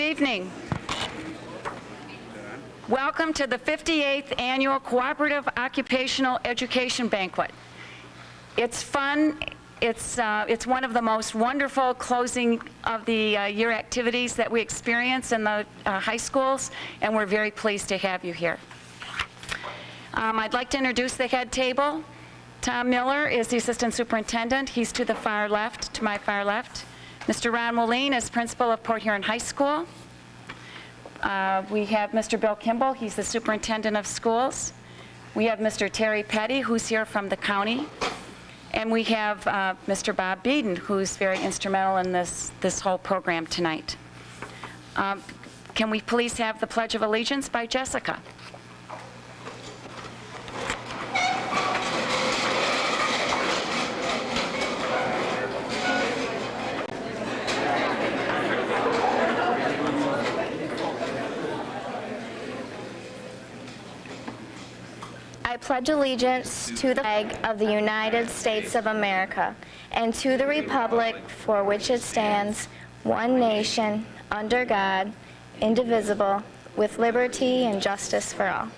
evening. Welcome to the 58th Annual Cooperative Occupational Education Banquet. It's fun. It's one of the most wonderful closing of the year activities that we experience in the high schools, and we're very pleased to have you here. I'd like to introduce the head table. Tom Miller is the assistant superintendent. He's to the far left, to my far left. Mr. Ron Moline is principal of Port Huron High School. We have Mr. Bill Kimball. He's the superintendent of schools. We have Mr. Terry Petty, who's here from the county. And we have Mr. Bob Beeden, who's very instrumental in this whole program tonight. Can we please have the Pledge of Allegiance by Jessica? I pledge allegiance to the flag of the United States of America and to the republic for which it stands, one nation, under God, indivisible, with liberty and justice for all.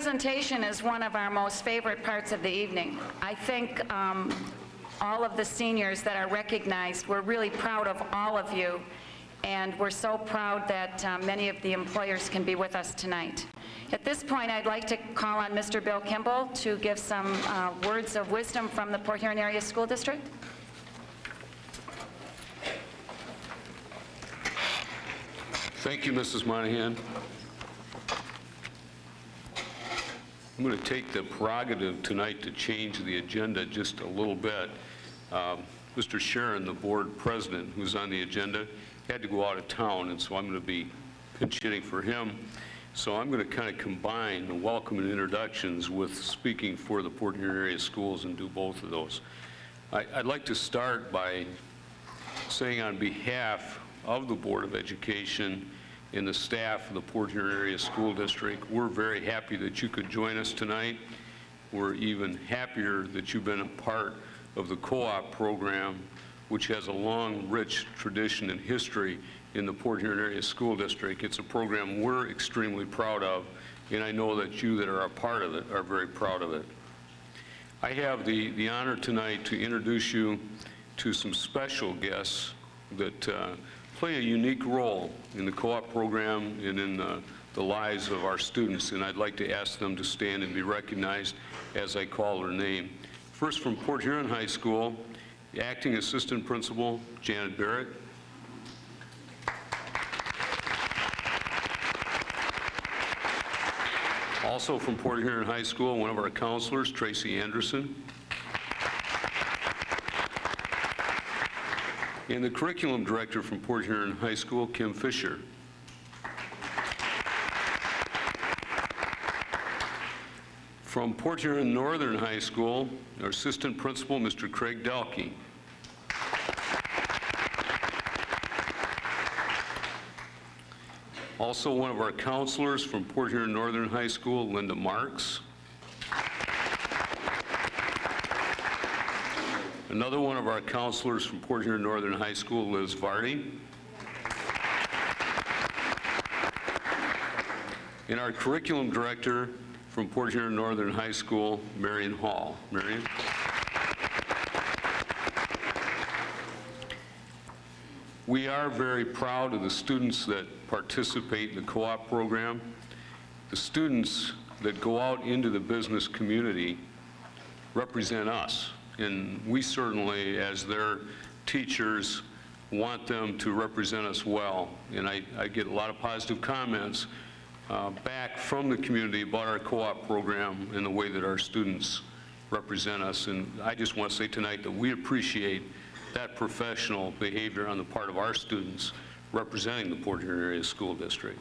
presentation is one of our most favorite parts of the evening. I think all of the seniors that are recognized, we're really proud of all of you, and we're so proud that many of the employers can be with us tonight. At this point, I'd like to call on Mr. Bill Kimball to give some words of wisdom from the Port Huron Area School District. Thank you, Mrs. Monahan. I'm going to take the prerogative tonight to change the agenda just a little bit. Mr. Sharon, the board president, who's on the agenda, had to go out of town, and so I'm going to be pinch hitting for him. So I'm going to kind of combine the welcome and introductions with speaking for the Port Huron area schools and do both of those. I'd like to start by saying on behalf of the Board of Education and the staff of the Port Huron Area School District, we're very happy that you could join us tonight. We're even happier that you've been a part of the co-op program, which has a long, rich tradition and history in the Port Huron Area School District. It's a program we're extremely proud of, and I know that you that are a part of it are very proud of it. I have the honor tonight to introduce you to some special guests that play a unique role in the co-op program and in the lives of our students, and I'd like to ask them to stand and be recognized as I call their name. First, from Port Huron High School, the Acting Assistant Principal, Janet Barrett. Also from Port Huron High School, one of our counselors, Tracy Anderson. And the curriculum director from Port Huron High School, Kim Fisher. From Port Huron Northern High School, our assistant principal, Mr. Craig Dalkey. Also one of our counselors from Port Huron Northern High School, Linda Marks. Another one of our counselors from Port Huron Northern High School, Liz Vardy. And our curriculum director from Port Huron Northern High School, Marion Hall. Marion. We are very proud of the students that participate in the co-op program. The students that go out into the business community represent us. And we certainly, as their teachers, want them to represent us well. And I get a lot of positive comments back from the community about our co-op program and the way that our students represent us. And I just want to say tonight that we appreciate that professional behavior on the part of our students representing the Port Huron Area School District.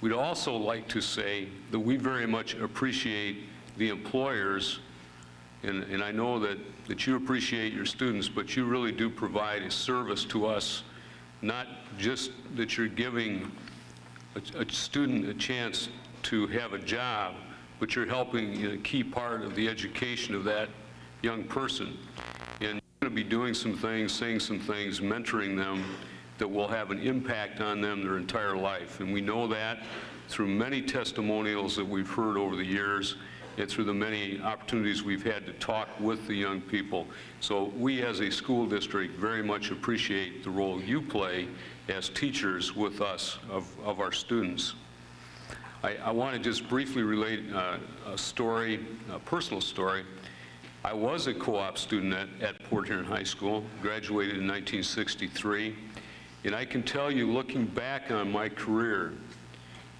We'd also like to say that we very much appreciate the employers. And I know that you appreciate your students, but you really do provide a service to us, not just that you're giving a student a chance to have a job, but you're helping in a key part of the education of that young person. And you're going to be doing some things, saying some things, mentoring them that will have an impact on them their entire life. And we know that through many testimonials that we've heard over the years, and through the many opportunities we've had to talk with the young people. So we as a school district very much appreciate the role you play as teachers with us of our students. I want to just briefly relate a story, a personal story. I was a co-op student at Port Huron High School, graduated in 1963, and I can tell you, looking back on my career,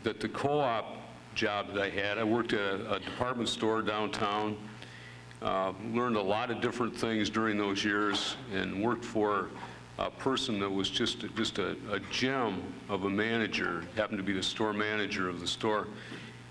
that the co-op job that I had, I worked at a department store downtown, learned a lot of different things during those years, and worked for a person that was just a gem of a manager, happened to be the store manager of the store.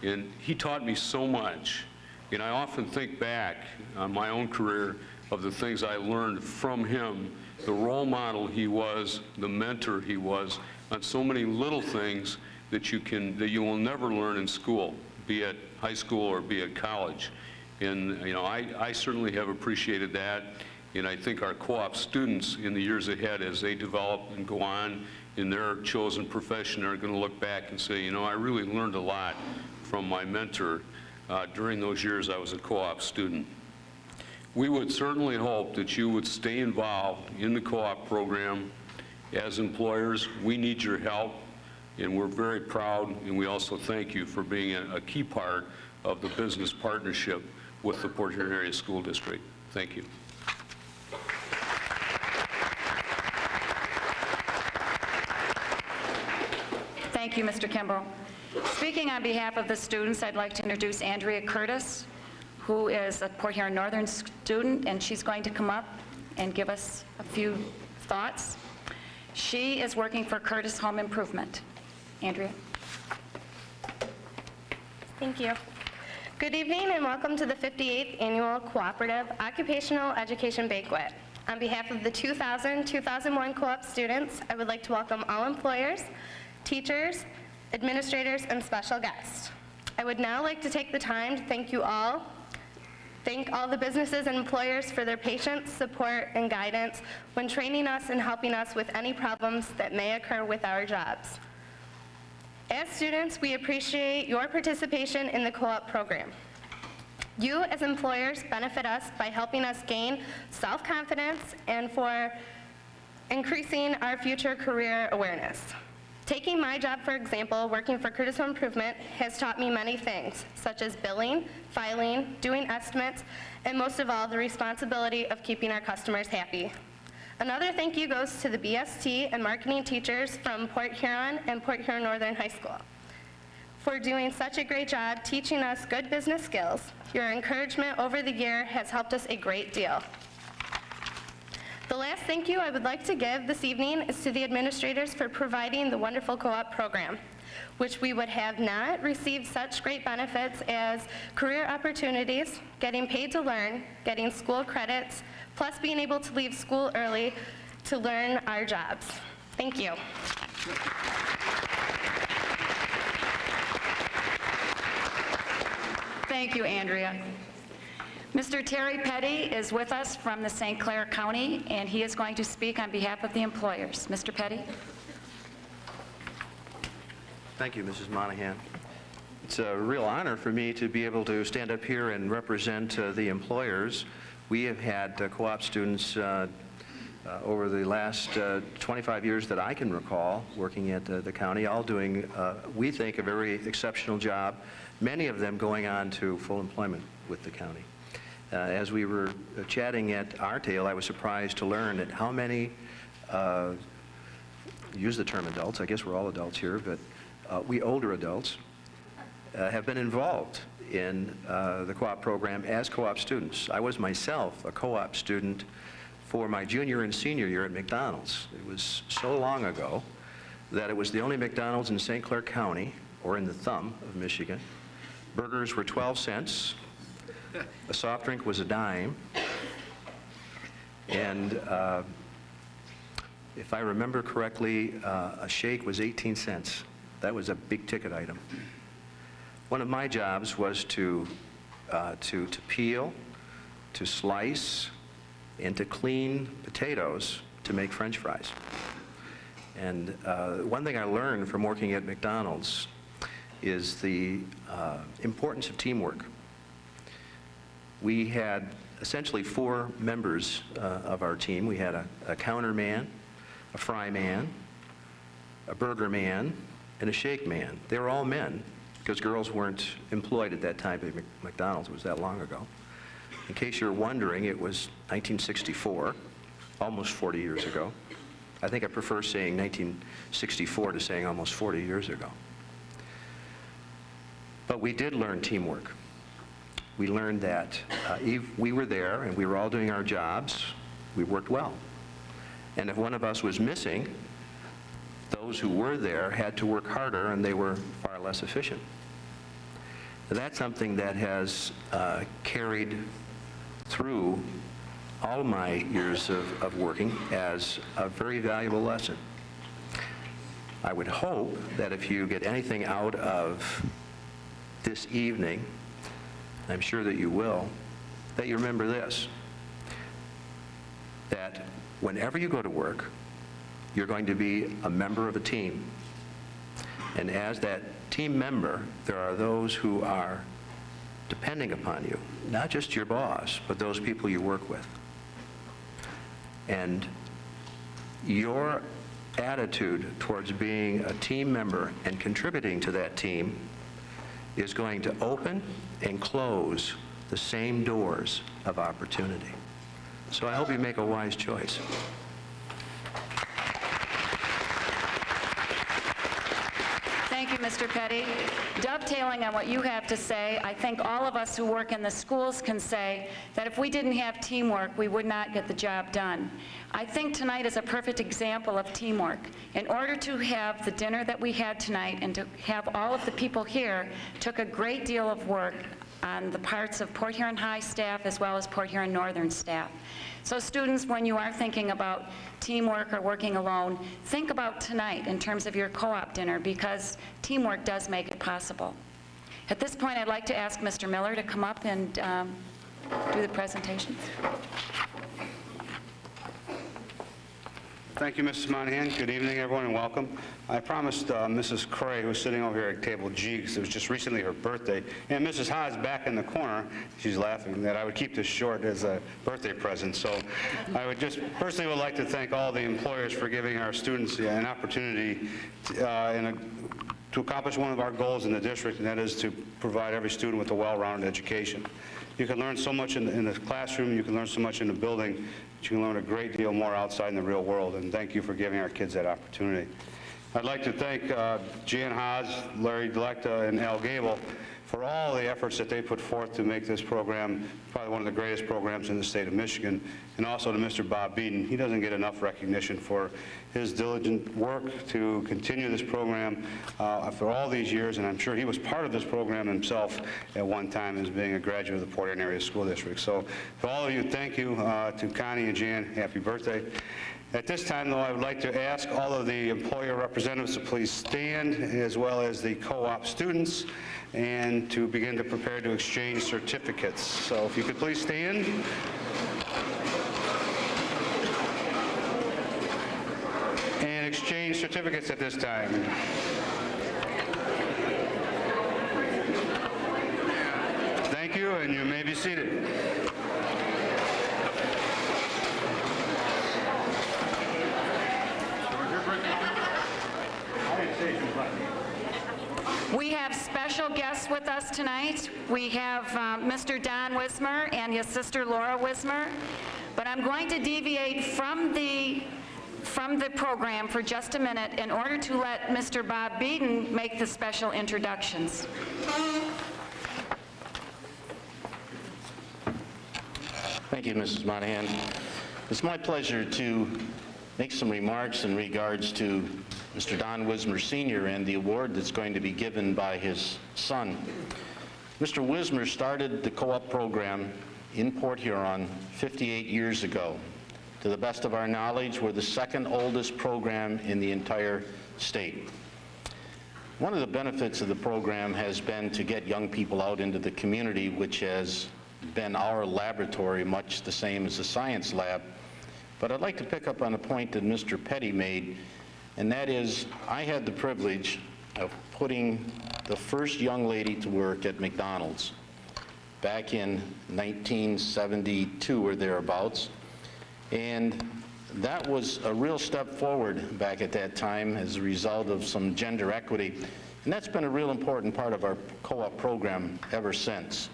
And he taught me so much. And I often think back on my own career of the things I learned from him, the role model he was, the mentor he was, on so many little things that you will never learn in school, be it high school or be it college. And I certainly have appreciated that, and I think our co-op students in the years ahead, as they develop and go on in their chosen profession, are going to look back and say, I really learned a lot from my mentor during those years I was a co-op student. We would certainly hope that you would stay involved in the co-op program. As employers, we need your help, and we're very proud, and we also thank you for being a key part of the business partnership with the Port Huron Area School District. Thank you. Thank you, Mr. Kimball. Speaking on behalf of the students, I'd like to introduce Andrea Curtis, who is a Port Huron Northern student, and she's going to come up and give us a few thoughts. She is working for Curtis Home Improvement. Andrea. Thank you. Good evening and welcome to the 58th Annual Cooperative Occupational Education Banquet. On behalf of the 2000-2001 co-op students, I would like to welcome all employers, teachers, administrators, and special guests. I would now like to take the time to thank all the businesses and employers for their patience, support, and guidance when training us and helping us with any problems that may occur with our jobs. As students, we appreciate your participation in the co-op program. You, as employers, benefit us by helping us gain self-confidence and for increasing our future career awareness. Taking my job, for example, working for Curtis Home Improvement, has taught me many things, such as billing, filing, doing estimates, and most of all, the responsibility of keeping our customers happy. Another thank you goes to the BST and marketing teachers from Port Huron and Port Huron Northern High School for doing such a great job teaching us good business skills. Your encouragement over the year has helped us a great deal. The last thank you I would like to give this evening is to the administrators for providing the wonderful co-op program, which we would have not received such great benefits as career opportunities, getting paid to learn, getting school credits, plus being able to leave school early to learn our jobs. Thank you. Thank you, Andrea. Mr. Terry Petty is with us from the St. Clair County, and he is going to speak on behalf of the employers. Mr. Petty? Thank you, Mrs. Monahan. It's a real honor for me to be able to stand up here and represent the employers. We have had co-op students over the last 25 years that I can recall working at the county, all doing, we think, a very exceptional job, many of them going on to full employment with the county. As we were chatting at our table, I was surprised to learn that how many, use the term adults, I guess we're all adults here, but we older adults have been involved in the co-op program as co-op students. I was myself a co-op student for my junior and senior year at McDonald's. It was so long ago that it was the only McDonald's in St. Clair County, or in the thumb of Michigan. Burgers were 12 cents. A soft drink was a dime, and if I remember correctly, a shake was 18 cents. That was a big ticket item. One of my jobs was to peel, to slice, and to clean potatoes to make French fries. And one thing I learned from working at McDonald's is the importance of teamwork. We had essentially 4 members of our team. We had a counter man, a fry man, a burger man, and a shake man. They were all men because girls weren't employed at that time at McDonald's. It was that long ago. In case you're wondering, it was 1964, almost 40 years ago. I think I prefer saying 1964 to saying almost 40 years ago. But we did learn teamwork. We learned that if we were there and we were all doing our jobs, we worked well. And if one of us was missing, those who were there had to work harder and they were far less efficient. And that's something that has carried through all my years of working as a very valuable lesson. I would hope that if you get anything out of this evening, I'm sure that you will, that you remember this, that whenever you go to work, you're going to be a member of a team. And as that team member, there are those who are depending upon you, not just your boss, but those people you work with. And your attitude towards being a team member and contributing to that team is going to open and close the same doors of opportunity. So I hope you make a wise choice. Thank you, Mr. Petty. Dovetailing on what you have to say, I think all of us who work in the schools can say that if we didn't have teamwork, we would not get the job done. I think tonight is a perfect example of teamwork. In order to have the dinner that we had tonight and to have all of the people here took a great deal of work on the parts of Port Huron High staff as well as Port Huron Northern staff. So students, when you are thinking about teamwork or working alone, think about tonight in terms of your co-op dinner, because teamwork does make it possible. At this point, I'd like to ask Mr. Miller to come up and do the presentation. Thank you, Mrs. Monahan. Good evening, everyone, and welcome. I promised Mrs. Cray, who's sitting over here at table G, because it was just recently her birthday, and Mrs. Haas back in the corner, she's laughing, that I would keep this short as a birthday present. So I would just personally would like to thank all the employers for giving our students an opportunity to accomplish one of our goals in the district, and that is to provide every student with a well-rounded education. You can learn so much in the classroom, you can learn so much in the building, but you can learn a great deal more outside in the real world, and thank you for giving our kids that opportunity. I'd like to thank Jan Haas, Larry Delecta, and Al Gable for all the efforts that they put forth to make this program probably one of the greatest programs in the state of Michigan, and also to Mr. Bob Beaton. He doesn't get enough recognition for his diligent work to continue this program for all these years, and I'm sure he was part of this program himself at one time as being a graduate of the Port Huron Area School District. So for all of you, thank you. To Connie and Jan, happy birthday. At this time, though, I would like to ask all of the employer representatives to please stand, as well as the co-op students, and to begin to prepare to exchange certificates. So if you could please stand. And exchange certificates at this time. Thank you, and you may be seated. We have special guests with us tonight. We have Mr. Don Wismer and his sister Laura Wismer. But I'm going to deviate from the program for just a minute in order to let Mr. Bob Beaton make the special introductions. Thank you, Mrs. Monahan. It's my pleasure to make some remarks in regards to Mr. Don Wismer Sr. and the award that's going to be given by his son. Mr. Wismer started the co-op program in Port Huron 58 years ago. To the best of our knowledge, we're the second oldest program in the entire state. One of the benefits of the program has been to get young people out into the community, which has been our laboratory, much the same as the science lab. But I'd like to pick up on a point that Mr. Petty made, and that is, I had the privilege of putting the first young lady to work at McDonald's back in 1972 or thereabouts, and that was a real step forward back at that time as a result of some gender equity, and that's been a real important part of our co-op program ever since.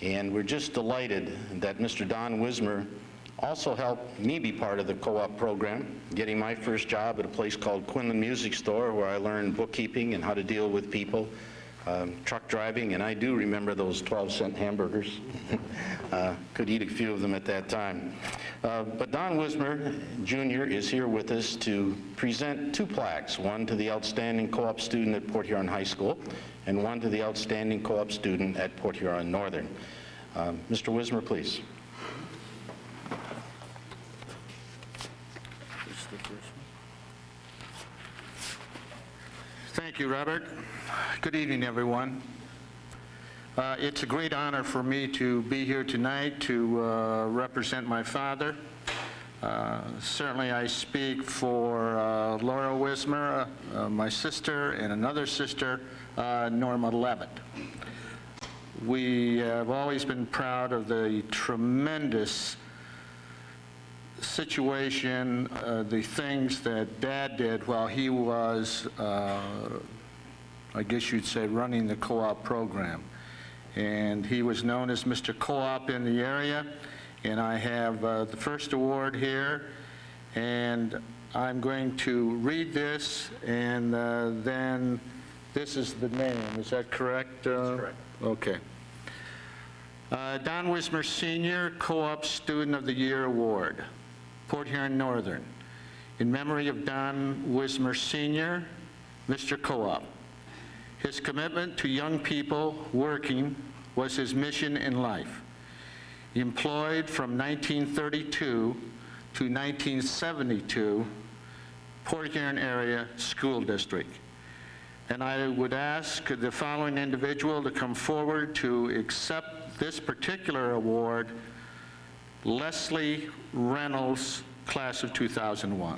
And we're just delighted that Mr. Don Wismer also helped me be part of the co-op program, getting my first job at a place called Quinlan Music Store, where I learned bookkeeping and how to deal with people, truck driving, and I do remember those 12-cent hamburgers. Could eat a few of them at that time. But Don Wismer Jr. is here with us to present two plaques, one to the outstanding co-op student at Port Huron High School, and one to the outstanding co-op student at Port Huron Northern. Mr. Wismer, please. Thank you, Robert. Good evening, everyone. It's a great honor for me to be here tonight to represent my father. Certainly I speak for Laura Wismer, my sister, and another sister, Norma Levitt. We have always been proud of the tremendous situation, the things that Dad did while he was, I guess you'd say, running the co-op program. And he was known as Mr. Co-op in the area, and I have the first award here, and I'm going to read this, and then this is the name. Is that correct? That's correct. Okay. Don Wismer Sr., Co-op Student of the Year Award, Port Huron Northern. In memory of Don Wismer Sr., Mr. Co-op. His commitment to young people working was his mission in life. Employed from 1932 to 1972, Port Huron Area School District. And I would ask the following individual to come forward to accept this particular award, Leslie Reynolds, class of 2001.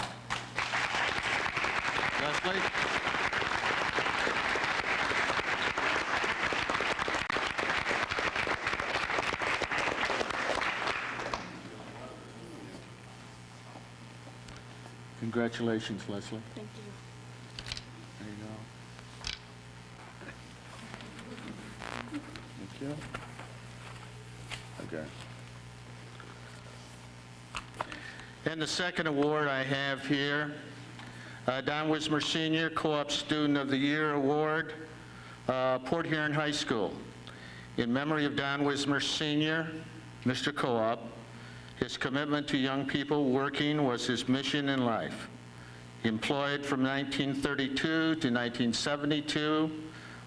Leslie? Congratulations, Leslie. Thank you. There you go. Thank you. Okay. And the second award I have here, Don Wismer Sr., Co-op Student of the Year Award, Port Huron High School. In memory of Don Wismer Sr., Mr. Co-op, his commitment to young people working was his mission in life. Employed from 1932 to 1972,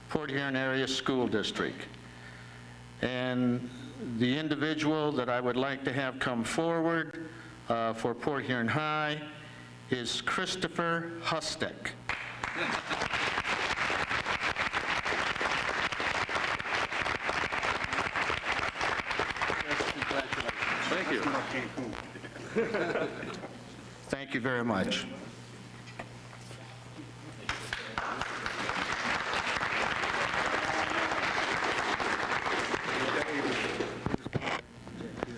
Port Huron Area School District. And the individual that I would like to have come forward for Port Huron High is Christopher Hustek. Thank you. Thank you very much.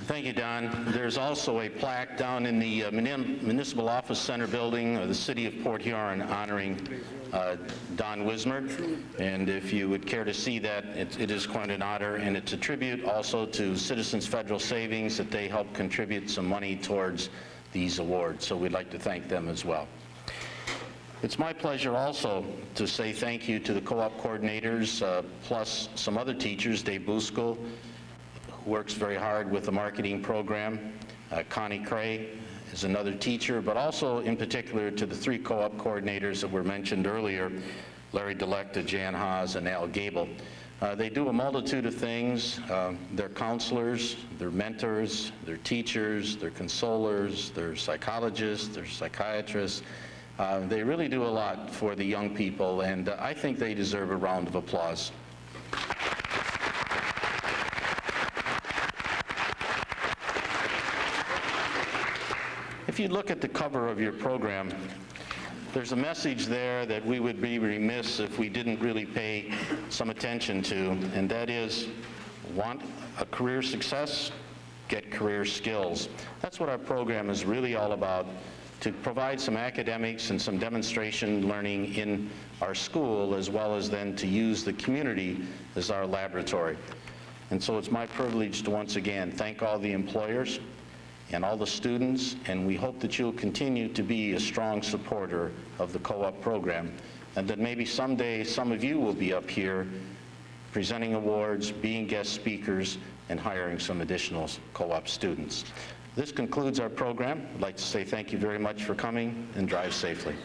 Thank you, Don. There's also a plaque down in the Municipal Office Center building of the City of Port Huron honoring Don Wismer. And if you would care to see that, it is quite an honor, and it's a tribute also to Citizens Federal Savings that they help contribute some money towards these awards. So we'd like to thank them as well. It's my pleasure also to say thank you to the co-op coordinators, plus some other teachers, Dave Buskell, who works very hard with the marketing program. Connie Cray is another teacher, but also in particular to the three co-op coordinators that were mentioned earlier, Larry Delecta, Jan Haas, and Al Gable. They do a multitude of things. They're counselors, they're mentors, they're teachers, they're consolers, they're psychologists, they're psychiatrists. They really do a lot for the young people, and I think they deserve a round of applause. If you look at the cover of your program, there's a message there that we would be remiss if we didn't really pay some attention to, and that is, want a career success? Get career skills. That's what our program is really all about, to provide some academics and some demonstration learning in our school, as well as then to use the community as our laboratory. And so it's my privilege to once again thank all the employers and all the students, and we hope that you'll continue to be a strong supporter of the co-op program, and that maybe someday some of you will be up here presenting awards, being guest speakers, and hiring some additional co-op students. This concludes our program. I'd like to say thank you very much for coming, and drive safely.